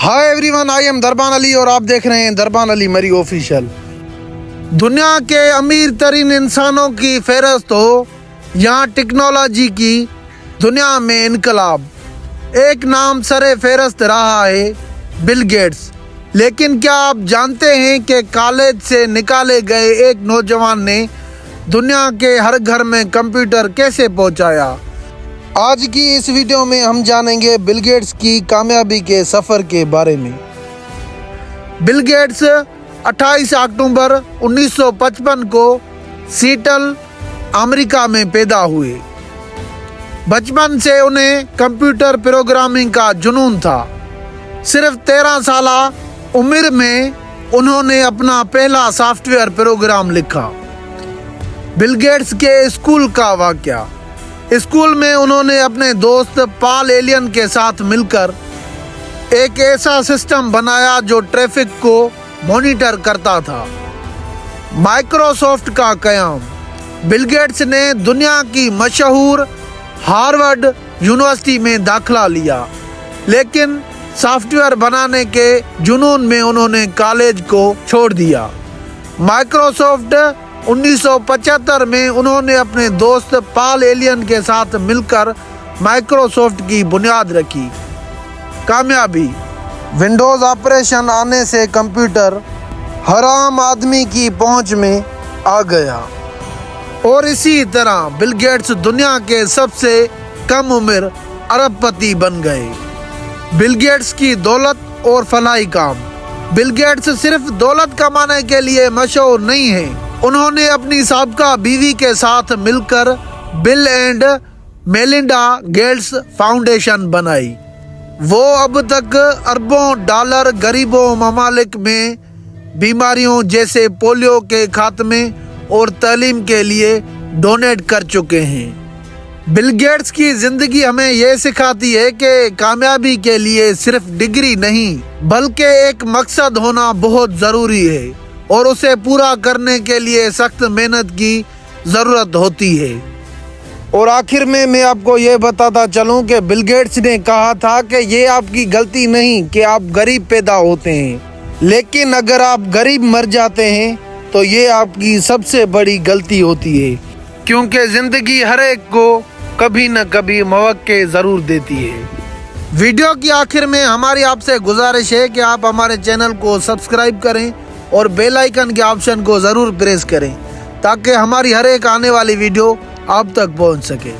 Hi everyone, I am दरबान अली और आप देख रहे हैं दरबान अली मरी ऑफिशियल। दुनिया के अमीर तरीन इंसानों की फहरिस्त हो यहाँ टेक्नोलॉजी की दुनिया में इनकलाब, एक नाम सरे फहरिस्त रहा है, बिल गेट्स। लेकिन क्या आप जानते हैं कि कॉलेज से निकाले गए एक नौजवान ने दुनिया के हर घर में कंप्यूटर कैसे पहुंचाया? आज की इस वीडियो में हम जानेंगे बिल गेट्स की कामयाबी के सफ़र के बारे में। बिल गेट्स 28 अक्टूबर 1955 को सीटल, अमेरिका में पैदा हुए। बचपन से उन्हें कंप्यूटर प्रोग्रामिंग का जुनून था। सिर्फ 13 साल उम्र में उन्होंने अपना पहला सॉफ्टवेयर प्रोग्राम लिखा। बिल गेट्स के स्कूल का वाक़या। स्कूल में उन्होंने अपने दोस्त पॉल एलियन के साथ मिलकर एक ऐसा सिस्टम बनाया जो ट्रैफिक को मॉनिटर करता था। माइक्रोसॉफ्ट का क़याम। बिल गेट्स ने दुनिया की मशहूर हार्वर्ड यूनिवर्सिटी में दाखिला लिया, लेकिन सॉफ्टवेयर बनाने के जुनून में उन्होंने कॉलेज को छोड़ दिया। माइक्रोसॉफ्ट 1975 में उन्होंने अपने दोस्त पॉल एलियन के साथ मिलकर माइक्रोसॉफ्ट की बुनियाद रखी। कामयाबी। विंडोज़ ऑपरेशन आने से कंप्यूटर हर आम आदमी की पहुंच में आ गया और इसी तरह बिल गेट्स दुनिया के सबसे कम उम्र अरबपति बन गए। बिल गेट्स की दौलत और फलाही काम। बिल गेट्स सिर्फ दौलत कमाने के लिए मशहूर नहीं हैं। उन्होंने अपनी साबका बीवी के साथ मिलकर bill and Melinda Gates foundation बनाई। वो अब तक अरबों डॉलर गरीबों ममालिक में बीमारियों जैसे पोलियो के खात्मे और तालीम के लिए डोनेट कर चुके हैं। बिल गेट्स की ज़िंदगी हमें ये सिखाती है कि कामयाबी के लिए सिर्फ डिग्री नहीं बल्कि एक मकसद होना बहुत ज़रूरी है और उसे पूरा करने के लिए सख्त मेहनत की ज़रूरत होती है। और आखिर में मैं आपको ये बताता चलूँ कि बिल गेट्स ने कहा था कि ये आपकी गलती नहीं कि आप गरीब पैदा होते हैं, लेकिन अगर आप गरीब मर जाते हैं तो ये आपकी सबसे बड़ी गलती होती है, क्योंकि ज़िंदगी हर एक को कभी न कभी मौके ज़रूर देती है। वीडियो की आखिर में हमारी आपसे गुजारिश है कि आप हमारे चैनल को सब्सक्राइब करें और बेल आइकन के ऑप्शन को ज़रूर प्रेस करें ताकि हमारी हर एक आने वाली वीडियो आप तक पहुंच सके।